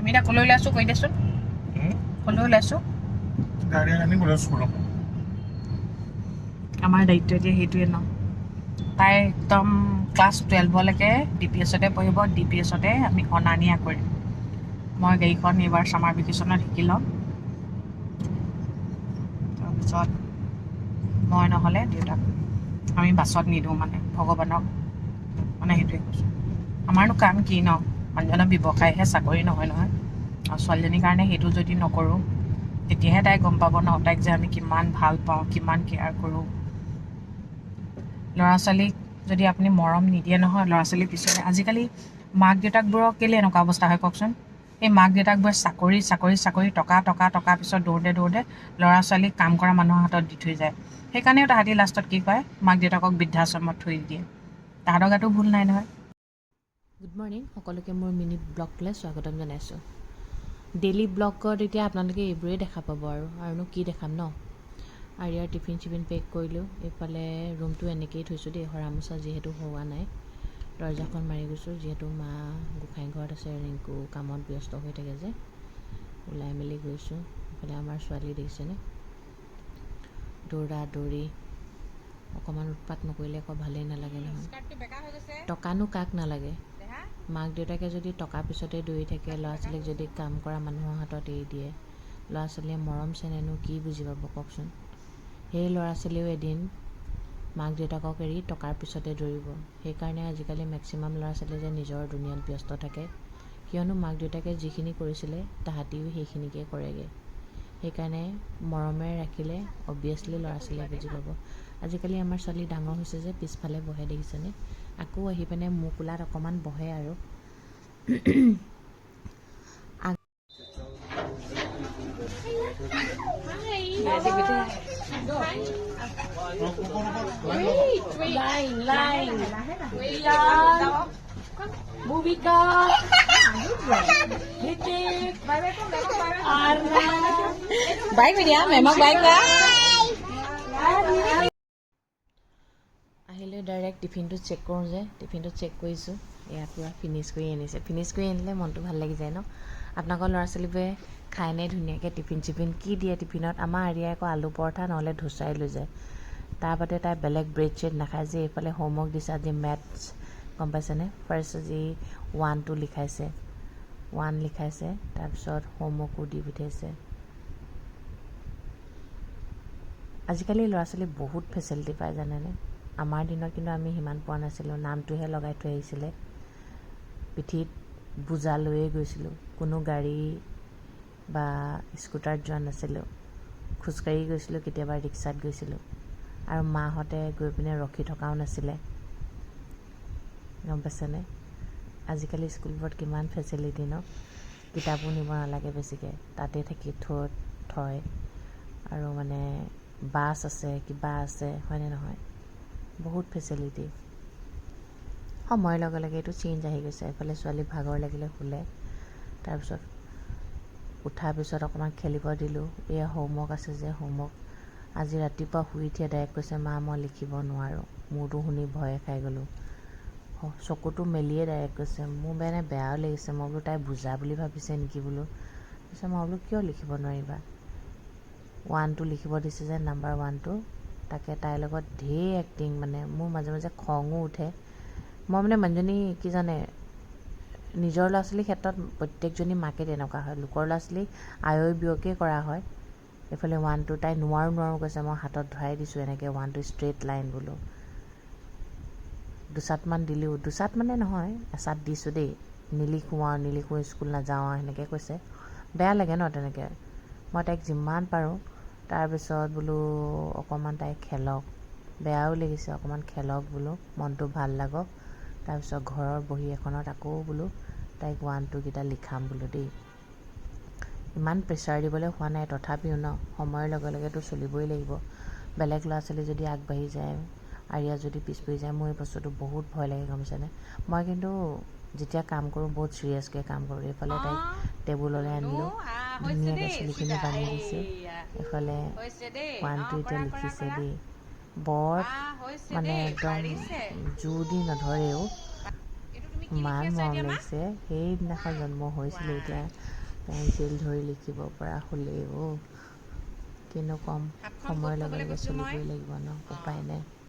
আমি এতিয়া কলৈ ওলাইছোঁ কৈ দেচোন কলৈ ওলাইছোঁ আমাৰ দায়িত্ব এতিয়া সেইটোৱে ন তাই একদম ক্লাছ 12লৈকে DPSতে পঢ়িব DPSতে আমি অনা নিয়া কৰিম মই গাড়ীখন এইবাৰ ছামাৰ ভেকেশ্যনত শিকি ল'ম তাৰপিছত মই নহ'লে দেউতাক আমি বাছত নিদিওঁ মানে ভগৱানক মানে সেইটোৱে কৈছোঁ আমাৰনো কাম কি ন মানুহজনৰ ব্যৱসায়হে চাকৰি নহয় নহয় আৰু ছোৱালীজনীৰ কাৰণে সেইটো যদি নকৰোঁ তেতিয়াহে তাই গম পাব ন তাইক যে আমি কিমান ভাল পাওঁ কিমান কেয়াৰ কৰোঁ ল'ৰা ছোৱালীক যদি আপুনি মৰম নিদিয়ে নহয় ল'ৰা ছোৱালীৰ পিছতে আজিকালি মাক দেউতাকবোৰক কেলৈ এনেকুৱা অৱস্থা হয় কওকচোন এই মাক দেউতাকবোৰে চাকৰি টকা পিছত দৌৰোঁতে ল'ৰা ছোৱালীক কাম কৰা মানুহৰ হাতত দি থৈ যায় সেইকাৰণেও তাহাঁতি লাষ্টত কি কয় মাক দেউতাকক বৃদ্ধাশ্ৰমত থৈ দিয়ে তাহাঁতৰ গাতো ভুল নাই নহয় গুড মৰ্ণিং সকলোকে মোৰ মিনি ব্লগটোলৈ স্বাগতম জনাইছোঁ ডেইলি ব্লগত এতিয়া আপোনালোকে এইবোৰেই দেখা পাব আৰুনো কি দেখাম ন আৰু ইয়াৰ টিফিন চিফিন পেক কৰিলোঁ এইফালে ৰুমটো এনেকৈয়ে থৈছোঁ দেই সৰা মোচা যিহেতু হোৱা নাই দৰ্জাখন মাৰি গৈছোঁ যিহেতু মা গোসাঁই ঘৰত আছে ৰিংকু কামত ব্যস্ত হৈ থাকে যে ওলাই মেলি গৈছোঁ এইফালে আমাৰ ছোৱালী দেখিছেনে দৌৰা দৌৰি অকণমান উৎপাত নকৰিলে আকৌ ভালেই নালাগে নহয় টকানো কাক নালাগে মাক দেউতাকে যদি টকা পিছতে দৌৰি থাকে ল'ৰা ছোৱালীক যদি কাম কৰা মানুহৰ হাতত এৰি দিয়ে ল'ৰা ছোৱালীয়ে মৰম চেনেহনো কি বুজি পাব কওকচোন সেই ল'ৰা ছোৱালীও এদিন মাক দেউতাকক এৰি টকাৰ পিছতে দৌৰিব সেইকাৰণে আজিকালি মেক্সিমাম ল'ৰা ছোৱালীয়ে যে নিজৰ দুনিয়াত ব্যস্ত থাকে কিয়নো মাক দেউতাকে যিখিনি কৰিছিলে তাহাঁতিও সেইখিনিকে কৰেগৈ সেইকাৰণে মৰমেৰে ৰাখিলে অবভিয়াছলি ল'ৰা ছোৱালীয়ে বুজি পাব আজিকালি আমাৰ ছোৱালী ডাঙৰ হৈছে যে পিছফালে বহে দেখিছেনে আকৌ আহি পিনে মোৰ কোলাত অকণমান বহে আৰু বাইক দিয়া মেমক বাইক দিয়া আহিলে ডাইৰেক্ট টিফিনটো চেক কৰোঁ যে টিফিনটো চেক কৰিছোঁ এয়া পূৰা ফিনিছ কৰি আনিছে ফিনিছ কৰি আনিলে মনটো ভাল লাগি যায় ন আপোনালোকৰ ল'ৰা ছোৱালীবোৰে খায়নে ধুনীয়াকৈ টিফিন চিফিন কি দিয়ে টিফিনত আমাৰ আৰিয়াই আকৌ আলু পৰঠা নহ'লে ধোচাই লৈ যায় তাৰ বাদে তাই বেলেগ ব্ৰেড চেড নাখায় যে এইফালে হোমৱৰ্ক দিছে আজি মেথছ গম পাইছেনে ফাৰ্ষ্ট আজি 1 লিখাইছে তাৰপিছত হোমৱৰ্কো দি পঠিয়াইছে আজিকালি ল'ৰা ছোৱালী বহুত ফেচিলিটি পায় জানেনে আমাৰ দিনত কিন্তু আমি সিমান পোৱা নাছিলোঁ নামটোহে লগাই থৈ আহিছিলে পিঠিত বোজা লৈয়ে গৈছিলোঁ কোনো গাড়ী বা স্কুটাৰত যোৱা নাছিলোঁ খোজকাঢ়ি গৈছিলোঁ কেতিয়াবা ৰিক্সাত গৈছিলোঁ আৰু মাহঁতে গৈ পিনে ৰখি থকাও নাছিলে গম পাইছেনে আজিকালি স্কুলবোৰত কিমান ফেচিলিটি ন কিতাপো নিব নালাগে বেছিকৈ তাতে থাকি থয় আৰু মানে বাছ আছে কিবা আছে হয়নে নহয় বহুত ফেচিলিটি সময়ৰ লগে লগে এইটো চেঞ্জ আহি গৈছে এইফালে ছোৱালী ভাগৰ লাগিলে শুলে তাৰপিছত উঠাৰ পিছত অকণমান খেলিব দিলোঁ এয়া হোমৱৰ্ক আছে যে হোমৱৰ্ক আজি ৰাতিপুৱা শুই উঠিয়ে ডাইৰেক্ট কৈছে মা মই লিখিব নোৱাৰোঁ মোৰতো শুনি ভয়ে খাই গ'লোঁ চকুটো মেলিয়ে ডাইৰেক্ট কৈছে মোৰ মানে বেয়াও লাগিছে মই বোলো তাই বুজা বুলি ভাবিছে নেকি বোলো তাৰপিছত মই বোলো কিয় লিখিব নোৱাৰিবা 1 লিখিব দিছে যে নাম্বাৰ 1 তাকে তাইৰ লগত ঢেৰ এক্টিং মানে মোৰ মাজে মাজে খঙো উঠে মই মানে মানুহজনী কি জানে নিজৰ ল'ৰা ছোৱালীৰ ক্ষেত্ৰত প্ৰত্যেকজনী মাকে তেনেকুৱা হয় লোকৰ ল'ৰা ছোৱালীক আয়ৈ বিয়কে কৰা হয় এইফালে 1 তাই নোৱাৰোঁ কৈছে মই হাতত ধৰাই দিছোঁ এনেকৈ 1 ষ্ট্ৰেইট লাইন বোলো দুচাটমান দিলোঁ দুচাট মানে নহয় এচাট দিছোঁ দেই নিলিখোঁ স্কুল নাযাওঁ আৰু সেনেকৈ কৈছে বেয়া লাগে ন তেনেকৈ মই তাইক যিমান পাৰোঁ তাৰপিছত বোলো অকণমান তাই খেলক বেয়াও লাগিছে অকণমান খেলক বোলো মনটো ভাল লাগক তাৰপিছত ঘৰৰ বহী এখনত আকৌ বোলো তাইক 1 কেইটা লিখাম বোলো দেই ইমান প্ৰেছাৰ দিবলৈ হোৱা নাই তথাপিও ন সময়ৰ লগে লগেতো চলিবই লাগিব বেলেগ ল'ৰা ছোৱালী যদি আগবাঢ়ি যায় আৰিয়া যদি পিছ পৰি যায় মোৰ এই বস্তুটো বহুত ভয় লাগে গম পাইছেনে মই কিন্তু যেতিয়া কাম কৰোঁ বহুত চিৰিয়াছকৈ কাম কৰোঁ এইফালে তাইক টেবুললৈ আনিলোঁ ধুনীয়াকৈ চুলিখিনি বান্ধি দিছোঁ এইফালে 1 এতিয়া লিখিছে দেই বৰ মানে একদম জোৰ দি নধৰেও ইমান মৰম লাগিছে। সেইদিনাখন জন্ম হৈছিলে, এতিয়া পেঞ্চিল ধৰি লিখিব পৰা হ'লেই। কিনো ক'ম, সময়ৰ লগে লগে চলিবই লাগিব ন, উপায় নাই।